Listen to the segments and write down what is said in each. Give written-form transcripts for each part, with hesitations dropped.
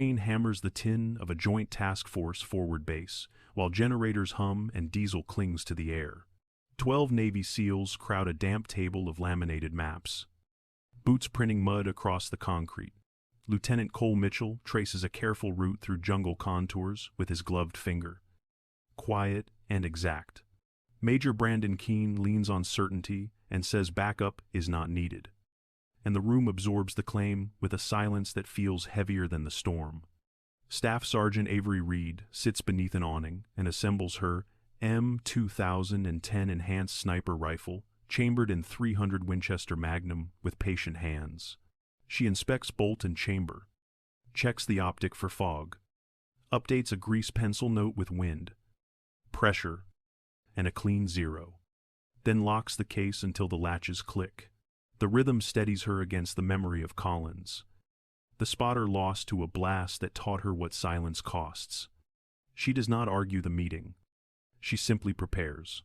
Rain hammers the tin of a joint task force forward base, while generators hum and diesel clings to the air. 12 Navy SEALs crowd a damp table of laminated maps. Boots printing mud across the concrete. Lieutenant Cole Mitchell traces a careful route through jungle contours with his gloved finger. Quiet and exact. Major Brandon Keene leans on certainty and says backup is not needed. And the room absorbs the claim with a silence that feels heavier than the storm. Staff Sergeant Avery Reed sits beneath an awning and assembles her M2010 enhanced sniper rifle, chambered in .300 Winchester Magnum with patient hands. She inspects bolt and chamber, checks the optic for fog, updates a grease pencil note with wind, pressure, and a clean 0. Then locks the case until the latches click. The rhythm steadies her against the memory of Collins, the spotter lost to a blast that taught her what silence costs. She does not argue the meeting. She simply prepares,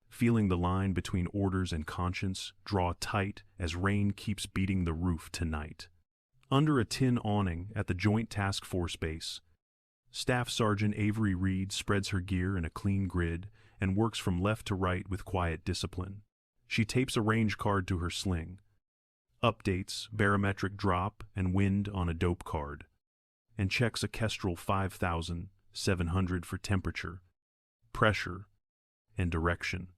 feeling the line between orders and conscience draw tight as rain keeps beating the roof tonight. Under a tin awning at the Joint Task Force base, Staff Sergeant Avery Reed spreads her gear in a clean grid and works from left to right with quiet discipline. She tapes a range card to her sling, updates barometric drop and wind on a dope card, and checks a Kestrel 5700 for temperature, pressure, and direction.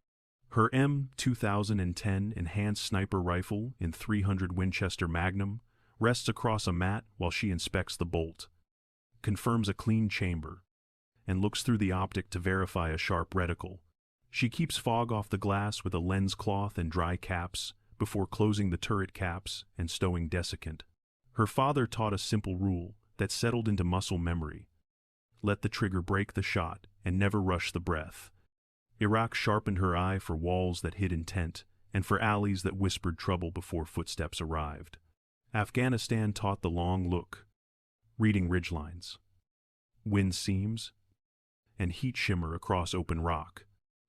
Her M2010 enhanced sniper rifle in .300 Winchester Magnum rests across a mat while she inspects the bolt, confirms a clean chamber, and looks through the optic to verify a sharp reticle. She keeps fog off the glass with a lens cloth and dry caps before closing the turret caps and stowing desiccant. Her father taught a simple rule that settled into muscle memory. Let the trigger break the shot and never rush the breath. Iraq sharpened her eye for walls that hid intent and for alleys that whispered trouble before footsteps arrived. Afghanistan taught the long look, reading ridgelines, wind seams, and heat shimmer across open rock.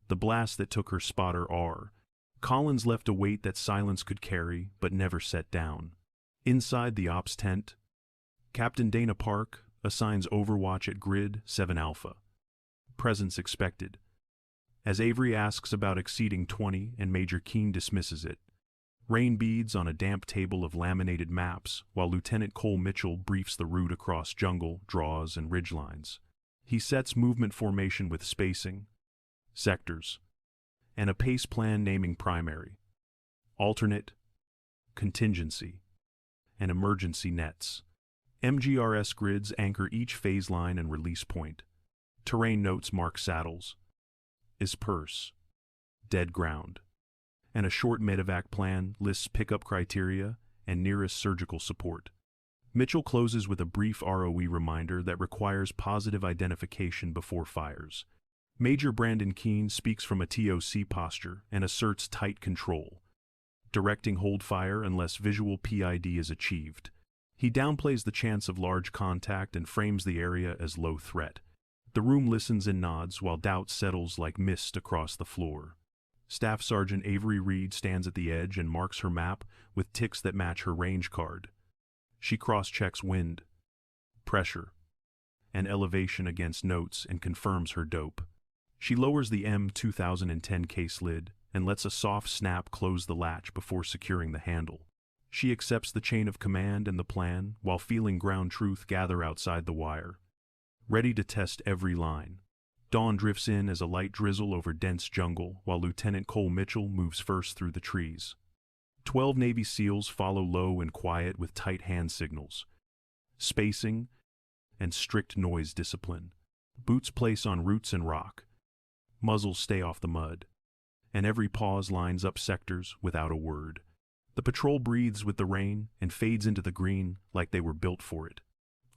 The blast that took her spotter R. Collins left a weight that silence could carry but never set down. Inside the ops tent, Captain Dana Park assigns Overwatch at Grid 7 Alpha. Presence expected. As Avery asks about exceeding 20 and Major Keene dismisses it. Rain beads on a damp table of laminated maps while Lieutenant Cole Mitchell briefs the route across jungle, draws, and ridgelines. He sets movement formation with spacing, sectors, and a pace plan naming primary, alternate, contingency, and emergency nets. MGRS grids anchor each phase line and release point. Terrain notes mark saddles, is purse, dead ground, and a short medevac plan lists pickup criteria and nearest surgical support. Mitchell closes with a brief ROE reminder that requires positive identification before fires. Major Brandon Keene speaks from a TOC posture and asserts tight control, directing hold fire unless visual PID is achieved. He downplays the chance of large contact and frames the area as low threat. The room listens and nods while doubt settles like mist across the floor. Staff Sergeant Avery Reed stands at the edge and marks her map with ticks that match her range card. She cross-checks wind, pressure, and elevation against notes and confirms her dope. She lowers the M2010 case lid and lets a soft snap close the latch before securing the handle. She accepts the chain of command and the plan while feeling ground truth gather outside the wire, ready to test every line. Dawn drifts in as a light drizzle over dense jungle while Lieutenant Cole Mitchell moves first through the trees. 12 Navy SEALs follow low and quiet with tight hand signals, spacing, and strict noise discipline. Boots place on roots and rock. Muzzles stay off the mud, and every pause lines up sectors without a word. The patrol breathes with the rain and fades into the green like they were built for it.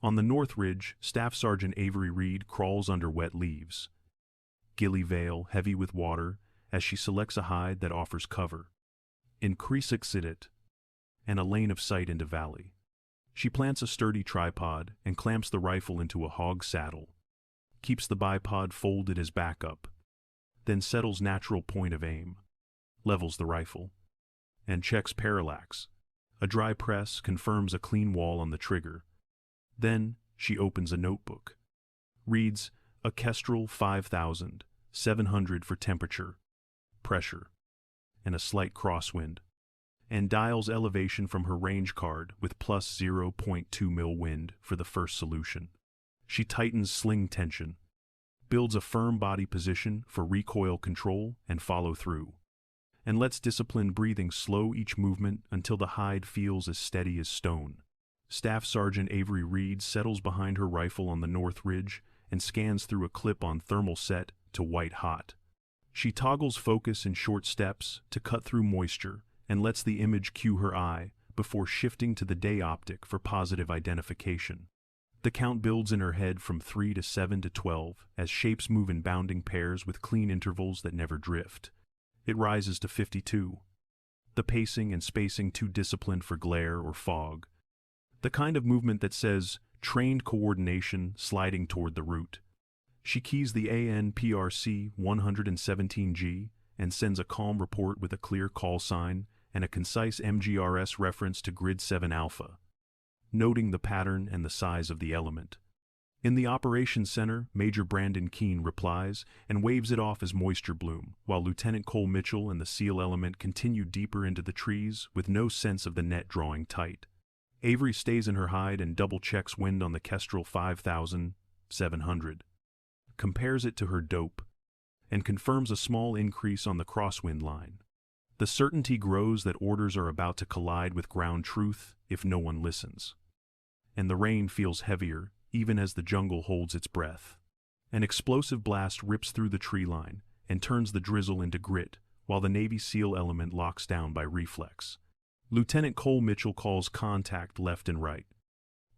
On the north ridge, Staff Sergeant Avery Reed crawls under wet leaves, gilly veil heavy with water as she selects a hide that offers cover. Increase exit, and a lane of sight into valley. She plants a sturdy tripod and clamps the rifle into a hog saddle, keeps the bipod folded as backup, then settles natural point of aim, levels the rifle, and checks parallax. A dry press confirms a clean wall on the trigger. Then She opens a notebook. Reads, a Kestrel 5000, 700 for temperature, pressure, and a slight crosswind, and dials elevation from her range card with plus 0.2 mil wind for the first solution. She tightens sling tension, builds a firm body position for recoil control and follow through, and lets disciplined breathing slow each movement until the hide feels as steady as stone. Staff Sergeant Avery Reed settles behind her rifle on the north ridge and scans through a clip on thermal set to white hot. She toggles focus in short steps to cut through moisture and lets the image cue her eye before shifting to the day optic for positive identification. The count builds in her head from 3 to 7 to 12 as shapes move in bounding pairs with clean intervals that never drift. It rises to 52. The pacing and spacing too disciplined for glare or fog. The kind of movement that says, trained coordination sliding toward the route. She keys the ANPRC 117G and sends a calm report with a clear call sign and a concise MGRS reference to Grid 7 Alpha, noting the pattern and the size of the element. In the Operations Center, Major Brandon Keene replies and waves it off as moisture bloom, while Lieutenant Cole Mitchell and the SEAL element continue deeper into the trees with no sense of the net drawing tight. Avery stays in her hide and double-checks wind on the Kestrel 5000, 700. Compares it to her dope, and confirms a small increase on the crosswind line. The certainty grows that orders are about to collide with ground truth if no one listens. And the rain feels heavier, even as the jungle holds its breath. An explosive blast rips through the tree line and turns the drizzle into grit, while the Navy SEAL element locks down by reflex. Lieutenant Cole Mitchell calls contact left and right,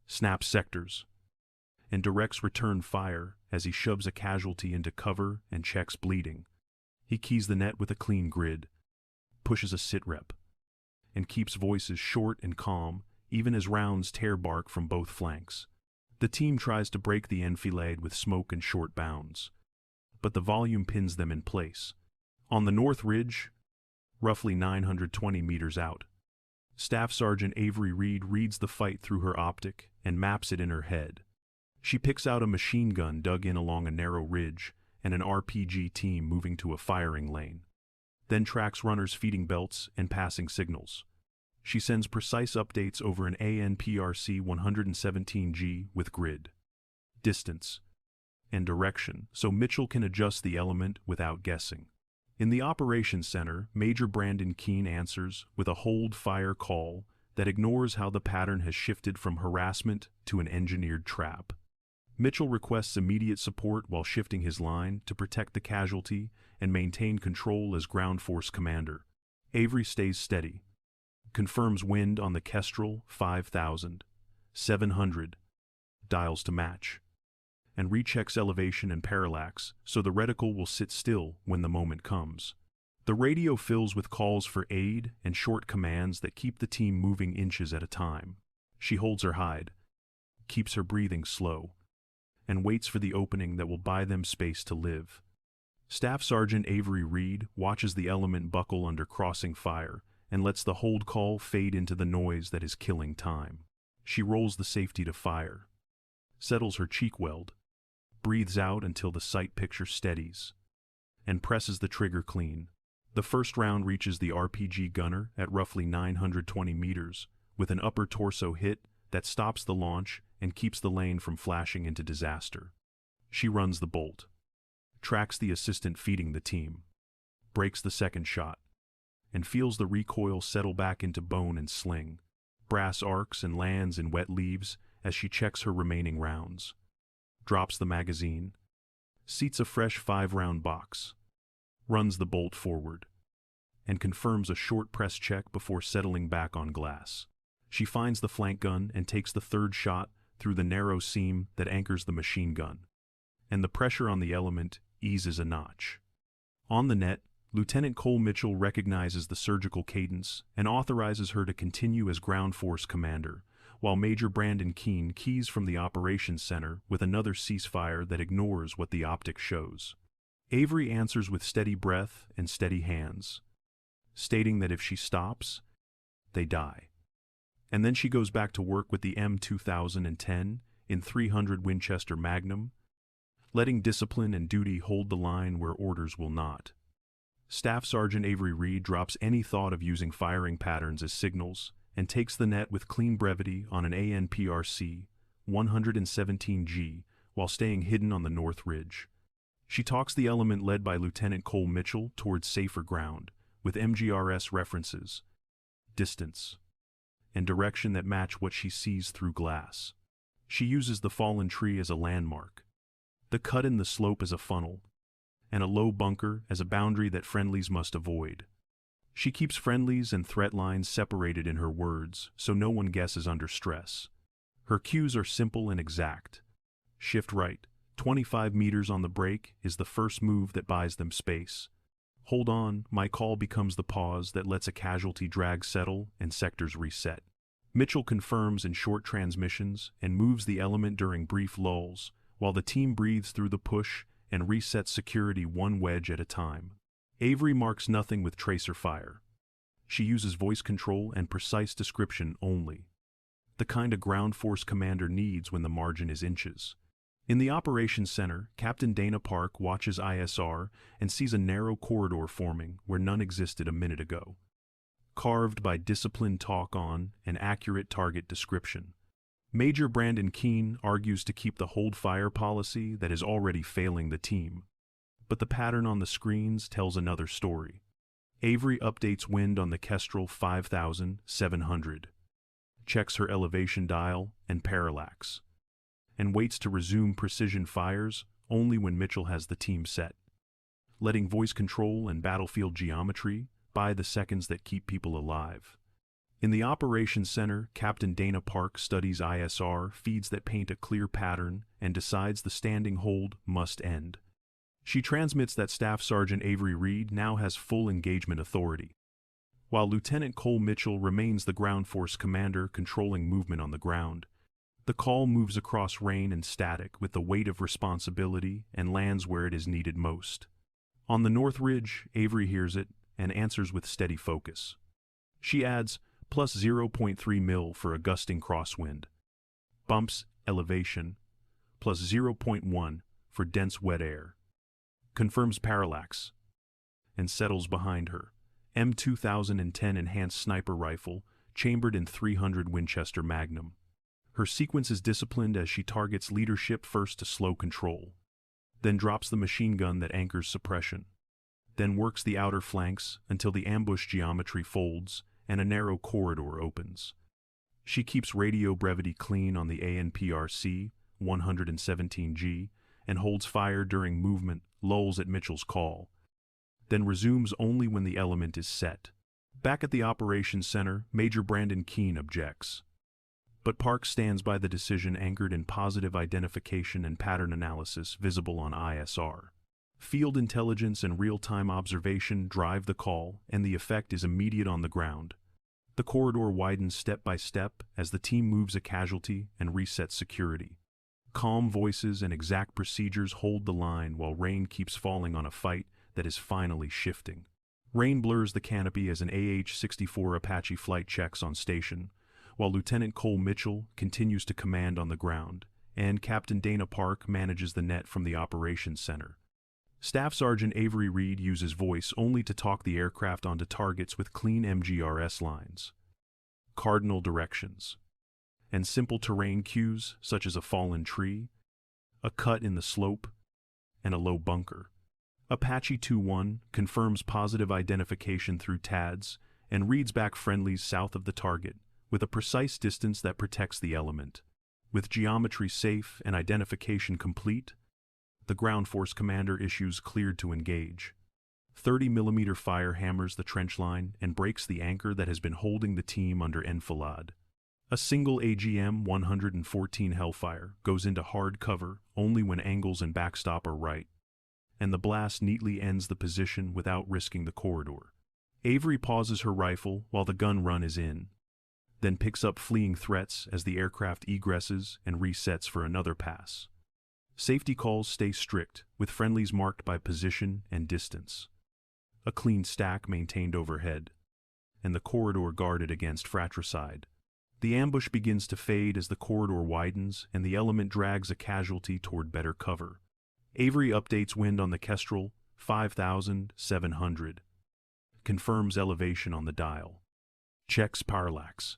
snaps sectors, and directs return fire as he shoves a casualty into cover and checks bleeding. He keys the net with a clean grid, pushes a sit rep, and keeps voices short and calm even as rounds tear bark from both flanks. The team tries to break the enfilade with smoke and short bounds, but the volume pins them in place. On the north ridge, roughly 920 meters out, Staff Sergeant Avery Reed reads the fight through her optic and maps it in her head. She picks out a machine gun dug in along a narrow ridge and an RPG team moving to a firing lane, then tracks runners feeding belts and passing signals. She sends precise updates over an ANPRC 117G with grid, distance, and direction so Mitchell can adjust the element without guessing. In the Operations Center, Major Brandon Keene answers with a hold-fire call that ignores how the pattern has shifted from harassment to an engineered trap. Mitchell requests immediate support while shifting his line to protect the casualty and maintain control as ground force commander. Avery stays steady, confirms wind on the Kestrel 5000, 700, dials to match, and rechecks elevation and parallax so the reticle will sit still when the moment comes. The radio fills with calls for aid and short commands that keep the team moving inches at a time. She holds her hide, keeps her breathing slow, and waits for the opening that will buy them space to live. Staff Sergeant Avery Reed watches the element buckle under crossing fire and lets the hold call fade into the noise that is killing time. She rolls the safety to fire, settles her cheek weld, breathes out until the sight picture steadies, and presses the trigger clean. The first round reaches the RPG gunner at roughly 920 meters, with an upper torso hit that stops the launch and keeps the lane from flashing into disaster. She runs the bolt, tracks the assistant feeding the team, breaks the second shot, and feels the recoil settle back into bone and sling. Brass arcs and lands in wet leaves as she checks her remaining rounds, drops the magazine, seats a fresh 5-round box, runs the bolt forward, and confirms a short press check before settling back on glass. She finds the flank gun and takes the third shot through the narrow seam that anchors the machine gun, and the pressure on the element eases a notch. On the net, Lieutenant Cole Mitchell recognizes the surgical cadence and authorizes her to continue as ground force commander, while Major Brandon Keene keys from the Operations Center with another ceasefire that ignores what the optic shows. Avery answers with steady breath and steady hands, stating that if she stops, they die. And then she goes back to work with the M2010 in 300 Winchester Magnum, letting discipline and duty hold the line where orders will not. Staff Sergeant Avery Reed drops any thought of using firing patterns as signals and takes the net with clean brevity on an ANPRC 117G while staying hidden on the North Ridge. She talks the element led by Lieutenant Cole Mitchell towards safer ground, with MGRS references, distance, and direction that match what she sees through glass. She uses the fallen tree as a landmark, the cut in the slope as a funnel, and a low bunker as a boundary that friendlies must avoid. She keeps friendlies and threat lines separated in her words, so no one guesses under stress. Her cues are simple and exact. Shift right, 25 meters on the brake is the first move that buys them space. Hold on, my call becomes the pause that lets a casualty drag settle and sectors reset. Mitchell confirms in short transmissions and moves the element during brief lulls, while the team breathes through the push and resets security one wedge at a time. Avery marks nothing with tracer fire. She uses voice control and precise description only, the kind a ground force commander needs when the margin is inches. In the operations center, Captain Dana Park watches ISR and sees a narrow corridor forming where none existed a minute ago, carved by disciplined talk on and accurate target description. Major Brandon Keene argues to keep the hold fire policy that is already failing the team, but the pattern on the screens tells another story. Avery updates wind on the Kestrel 5700, checks her elevation dial and parallax, and waits to resume precision fires only when Mitchell has the team set, letting voice control and battlefield geometry buy the seconds that keep people alive. In the operations center, Captain Dana Park studies ISR feeds that paint a clear pattern and decides the standing hold must end. She transmits that Staff Sergeant Avery Reed now has full engagement authority, while Lieutenant Cole Mitchell remains the ground force commander controlling movement on the ground. The call moves across rain and static with the weight of responsibility and lands where it is needed most. On the North Ridge, Avery hears it and answers with steady focus. She adds plus 0.3 mil for a gusting crosswind, bumps elevation, plus 0.1 for dense wet air, confirms parallax, and settles behind her. M2010 enhanced sniper rifle, chambered in 300 Winchester Magnum. Her sequence is disciplined as she targets leadership first to slow control, then drops the machine gun that anchors suppression, then works the outer flanks until the ambush geometry folds and a narrow corridor opens. She keeps radio brevity clean on the ANPRC 117G and holds fire during movement, lulls at Mitchell's call, then resumes only when the element is set. Back at the operations center, Major Brandon Keene objects, but Park stands by the decision anchored in positive identification and pattern analysis visible on ISR. Field intelligence and real-time observation drive the call, and the effect is immediate on the ground. The corridor widens step by step as the team moves a casualty and resets security. Calm voices and exact procedures hold the line while rain keeps falling on a fight that is finally shifting. Rain blurs the canopy as an AH-64 Apache flight checks on station, while Lieutenant Cole Mitchell continues to command on the ground, and Captain Dana Park manages the net from the operations center. Staff Sergeant Avery Reed uses voice only to talk the aircraft onto targets with clean MGRS lines, cardinal directions, and simple terrain cues such as a fallen tree, a cut in the slope, and a low bunker. Apache 2-1 confirms positive identification through TADS and reads back friendlies south of the target, with a precise distance that protects the element. With geometry safe and identification complete, the ground force commander issues cleared to engage. 30mm fire hammers the trench line and breaks the anchor that has been holding the team under enfilade. A single AGM-114 Hellfire goes into hard cover only when angles and backstop are right, and the blast neatly ends the position without risking the corridor. Avery pauses her rifle while the gun run is in, then picks up fleeing threats as the aircraft egresses and resets for another pass. Safety calls stay strict, with friendlies marked by position and distance. A clean stack maintained overhead, and the corridor guarded against fratricide. The ambush begins to fade as the corridor widens and the element drags a casualty toward better cover. Avery updates wind on the Kestrel, 5,700. Confirms elevation on the dial. Checks parallax.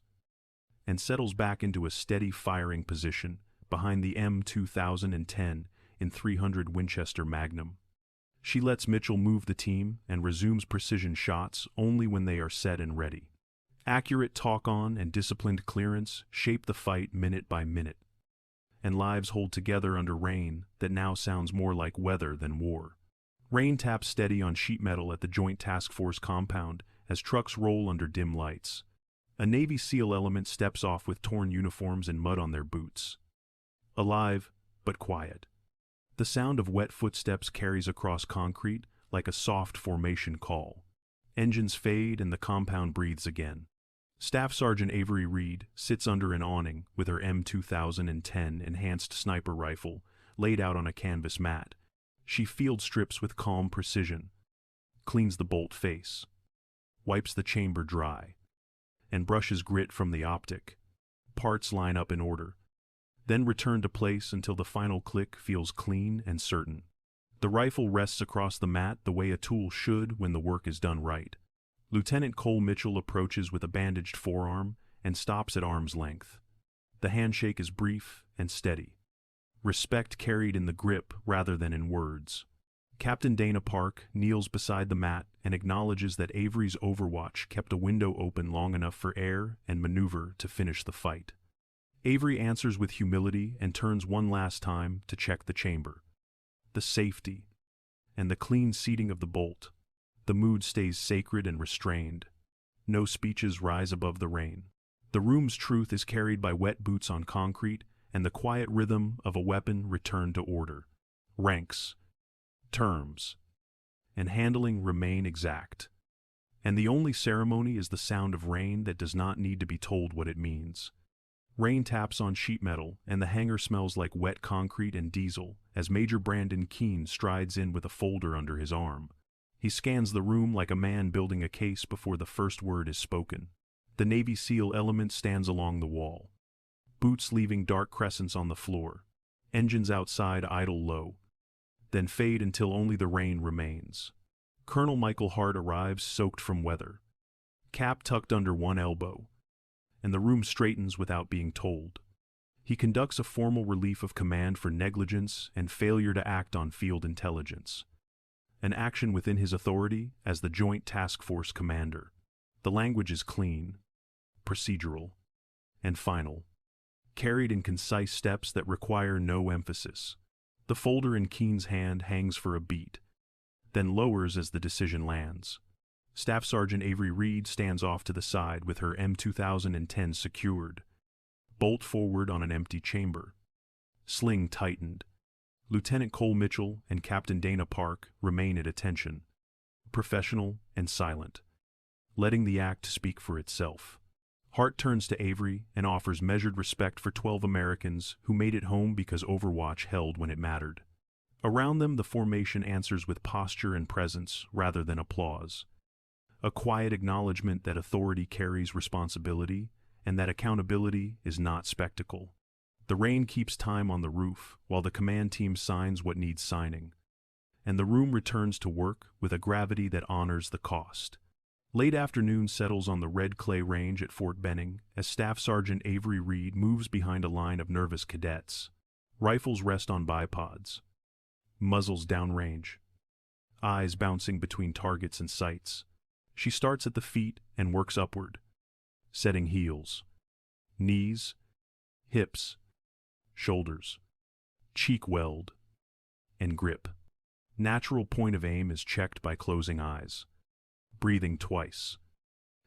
And settles back into a steady firing position behind the M2010 in 300 Winchester Magnum. She lets Mitchell move the team and resumes precision shots only when they are set and ready. Accurate talk-on and disciplined clearance shape the fight minute by minute. And lives hold together under rain that now sounds more like weather than war. Rain taps steady on sheet metal at the Joint Task Force compound as trucks roll under dim lights. A Navy SEAL element steps off with torn uniforms and mud on their boots. Alive, but quiet. The sound of wet footsteps carries across concrete like a soft formation call. Engines fade and the compound breathes again. Staff Sergeant Avery Reed sits under an awning with her M2010 enhanced sniper rifle laid out on a canvas mat. She field strips with calm precision, cleans the bolt face, wipes the chamber dry, and brushes grit from the optic. Parts line up in order, then return to place until the final click feels clean and certain. The rifle rests across the mat the way a tool should when the work is done right. Lieutenant Cole Mitchell approaches with a bandaged forearm and stops at arm's length. The handshake is brief and steady. Respect carried in the grip rather than in words. Captain Dana Park kneels beside the mat and acknowledges that Avery's Overwatch kept a window open long enough for air and maneuver to finish the fight. Avery answers with humility and turns one last time to check the chamber. The safety and the clean seating of the bolt. The mood stays sacred and restrained. No speeches rise above the rain. The room's truth is carried by wet boots on concrete and the quiet rhythm of a weapon returned to order. Ranks, terms, and handling remain exact. And the only ceremony is the sound of rain that does not need to be told what it means. Rain taps on sheet metal and the hangar smells like wet concrete and diesel as Major Brandon Keene strides in with a folder under his arm. He scans the room like a man building a case before the first word is spoken. The Navy SEAL element stands along the wall. Boots leaving dark crescents on the floor. Engines outside idle low, then fade until only the rain remains. Colonel Michael Hart arrives soaked from weather. Cap tucked under one elbow, and the room straightens without being told. He conducts a formal relief of command for negligence and failure to act on field intelligence. An action within his authority as the Joint Task Force commander. The language is clean, procedural, and final, carried in concise steps that require no emphasis. The folder in Keene's hand hangs for a beat, then lowers as the decision lands. Staff Sergeant Avery Reed stands off to the side with her M2010 secured. Bolt forward on an empty chamber. Sling tightened. Lieutenant Cole Mitchell and Captain Dana Park remain at attention, professional and silent, letting the act speak for itself. Hart turns to Avery and offers measured respect for 12 Americans who made it home because Overwatch held when it mattered. Around them, the formation answers with posture and presence rather than applause. A quiet acknowledgement that authority carries responsibility and that accountability is not spectacle. The rain keeps time on the roof while the command team signs what needs signing, and the room returns to work with a gravity that honors the cost. Late afternoon settles on the red clay range at Fort Benning as Staff Sergeant Avery Reed moves behind a line of nervous cadets. Rifles rest on bipods, muzzles downrange, eyes bouncing between targets and sights. She starts at the feet and works upward, setting heels, knees, hips, shoulders, cheek weld, and grip. Natural point of aim is checked by closing eyes, breathing twice,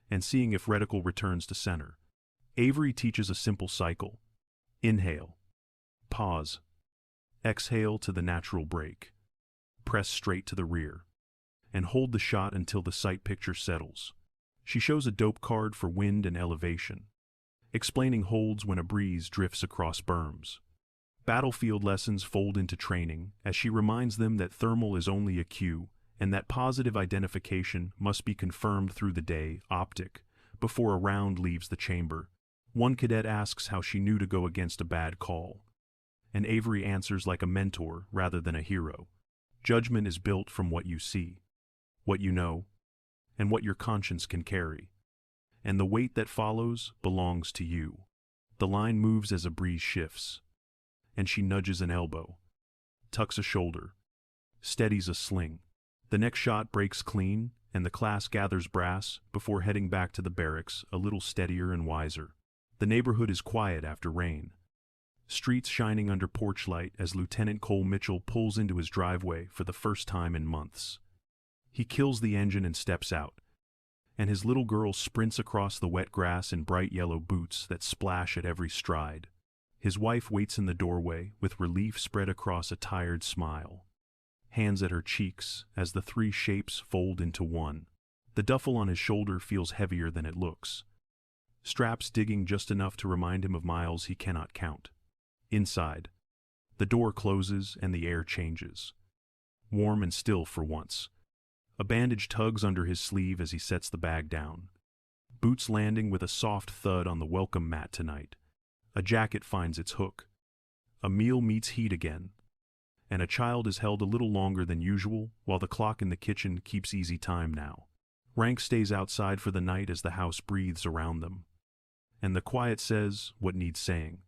and seeing if reticle returns to center. Avery teaches a simple cycle. Inhale, pause, exhale to the natural break, press straight to the rear, and hold the shot until the sight picture settles. She shows a dope card for wind and elevation, explaining holds when a breeze drifts across berms. Battlefield lessons fold into training as she reminds them that thermal is only a cue and that positive identification must be confirmed through the day, optic, before a round leaves the chamber. One cadet asks how she knew to go against a bad call, and Avery answers like a mentor rather than a hero. Judgment is built from what you see, what you know, and what your conscience can carry. And the weight that follows belongs to you. The line moves as a breeze shifts, and she nudges an elbow, tucks a shoulder, steadies a sling. The next shot breaks clean, and the class gathers brass before heading back to the barracks a little steadier and wiser. The neighborhood is quiet after rain, streets shining under porch light as Lieutenant Cole Mitchell pulls into his driveway for the first time in months. He kills the engine and steps out, and his little girl sprints across the wet grass in bright yellow boots that splash at every stride. His wife waits in the doorway with relief spread across a tired smile, hands at her cheeks as the three shapes fold into one. The duffel on his shoulder feels heavier than it looks, straps digging just enough to remind him of miles he cannot count. Inside, the door closes and the air changes, warm and still for once. A bandage tugs under his sleeve as he sets the bag down, boots landing with a soft thud on the welcome mat tonight. A jacket finds its hook. A meal meets heat again, and a child is held a little longer than usual while the clock in the kitchen keeps easy time now. Rank stays outside for the night as the house breathes around them, and the quiet says what needs saying,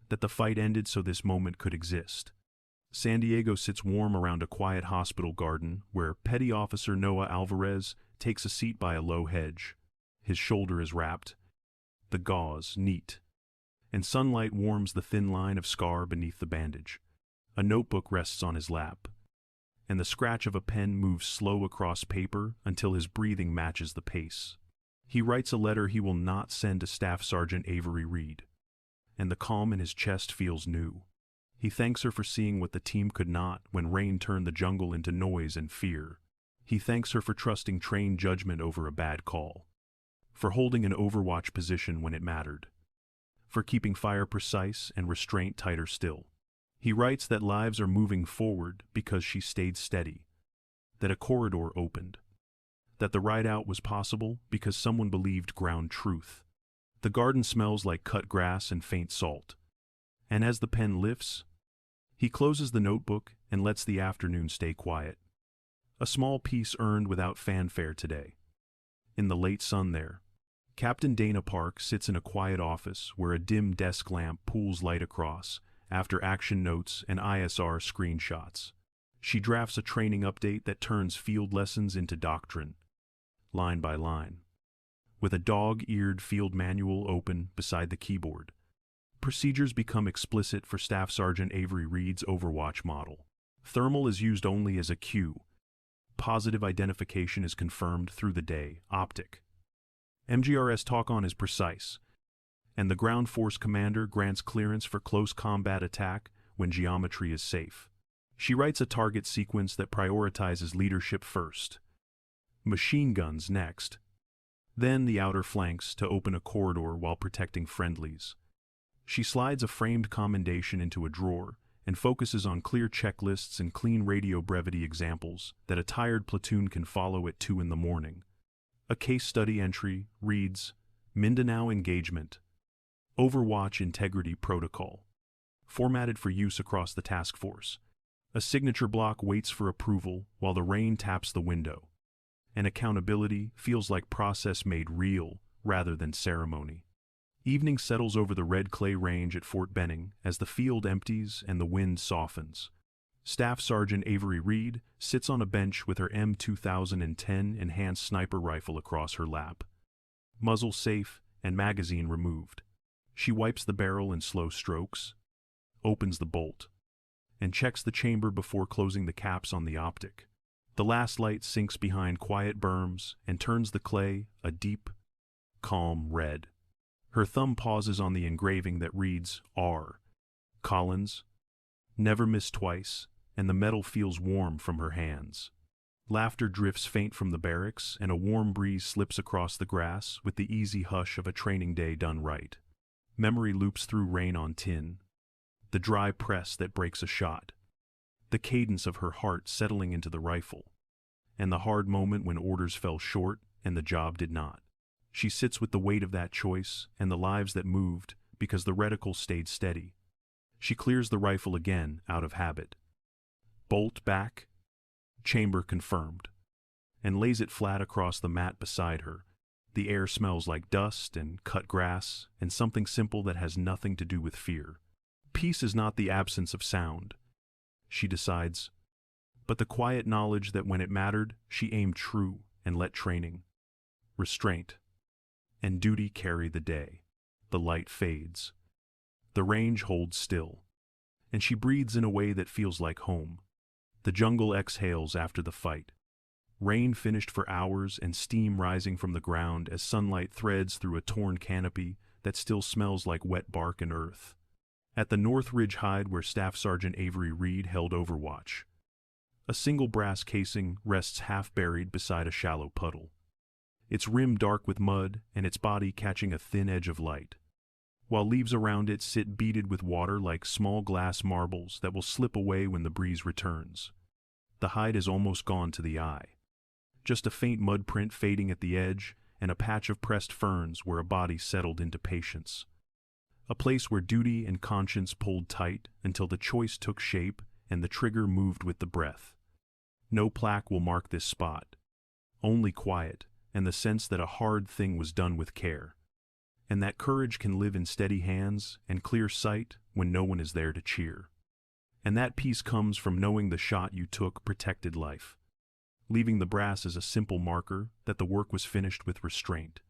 that the fight ended so this moment could exist. San Diego sits warm around a quiet hospital garden where Petty Officer Noah Alvarez takes a seat by a low hedge. His shoulder is wrapped, the gauze neat, and sunlight warms the thin line of scar beneath the bandage. A notebook rests on his lap, and the scratch of a pen moves slow across paper until his breathing matches the pace. He writes a letter he will not send to Staff Sergeant Avery Reed, and the calm in his chest feels new. He thanks her for seeing what the team could not when rain turned the jungle into noise and fear. He thanks her for trusting trained judgment over a bad call, for holding an Overwatch position when it mattered, for keeping fire precise and restraint tighter still. He writes that lives are moving forward because she stayed steady, that a corridor opened, that the ride out was possible because someone believed ground truth. The garden smells like cut grass and faint salt, and as the pen lifts, he closes the notebook and lets the afternoon stay quiet. A small piece earned without fanfare today. In the late sun there, Captain Dana Park sits in a quiet office where a dim desk lamp pools light across after action notes and ISR screenshots. She drafts a training update that turns field lessons into doctrine, line by line, with a dog-eared field manual open beside the keyboard. Procedures become explicit for Staff Sergeant Avery Reed's Overwatch model. Thermal is used only as a cue. Positive identification is confirmed through the day. Optic. MGRS talk-on is precise, and the ground force commander grants clearance for close combat attack when geometry is safe. She writes a target sequence that prioritizes leadership first, machine guns next, then the outer flanks to open a corridor while protecting friendlies. She slides a framed commendation into a drawer and focuses on clear checklists and clean radio brevity examples that a tired platoon can follow at 2 in the morning. A case study entry reads, Mindanao Engagement, Overwatch Integrity Protocol, formatted for use across the task force. A signature block waits for approval while the rain taps the window, and accountability feels like process made real rather than ceremony. Evening settles over the red clay range at Fort Benning as the field empties and the wind softens. Staff Sergeant Avery Reed sits on a bench with her M2010 enhanced sniper rifle across her lap, muzzle safe and magazine removed. She wipes the barrel in slow strokes, opens the bolt, and checks the chamber before closing the caps on the optic. The last light sinks behind quiet berms and turns the clay a deep, calm red. Her thumb pauses on the engraving that reads R. Collins, never miss twice, and the metal feels warm from her hands. Laughter drifts faint from the barracks, and a warm breeze slips across the grass with the easy hush of a training day done right. Memory loops through rain on tin, the dry press that breaks a shot, the cadence of her heart settling into the rifle, and the hard moment when orders fell short and the job did not. She sits with the weight of that choice and the lives that moved because the reticle stayed steady. She clears the rifle again out of habit. Bolt back, chamber confirmed, and lays it flat across the mat beside her. The air smells like dust and cut grass and something simple that has nothing to do with fear. Peace is not the absence of sound, she decides, but the quiet knowledge that when it mattered, she aimed true and let training, restraint, and duty carry the day. The light fades. The range holds still, and she breathes in a way that feels like home. The jungle exhales after the fight. Rain finished for hours and steam rising from the ground as sunlight threads through a torn canopy that still smells like wet bark and earth. At the North Ridge hide where Staff Sergeant Avery Reed held Overwatch, a single brass casing rests half-buried beside a shallow puddle, its rim dark with mud and its body catching a thin edge of light, while leaves around it sit beaded with water like small glass marbles that will slip away when the breeze returns. The hide is almost gone to the eye. Just a faint mud print fading at the edge and a patch of pressed ferns where a body settled into patience. A place where duty and conscience pulled tight until the choice took shape and the trigger moved with the breath. No plaque will mark this spot. Only quiet and the sense that a hard thing was done with care. And that courage can live in steady hands and clear sight when no one is there to cheer. And that peace comes from knowing the shot you took protected life, leaving the brass as a simple marker that the work was finished with restraint.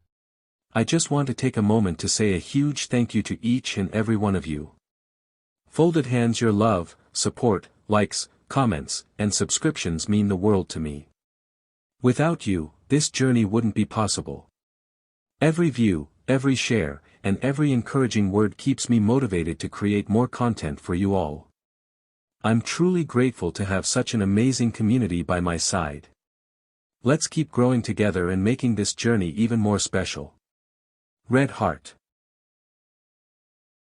I just want to take a moment to say a huge thank you to each and every one of you. Folded hands, your love, support, likes, comments, and subscriptions mean the world to me. Without you, this journey wouldn't be possible. Every view, every share, and every encouraging word keeps me motivated to create more content for you all. I'm truly grateful to have such an amazing community by my side. Let's keep growing together and making this journey even more special. Red Heart.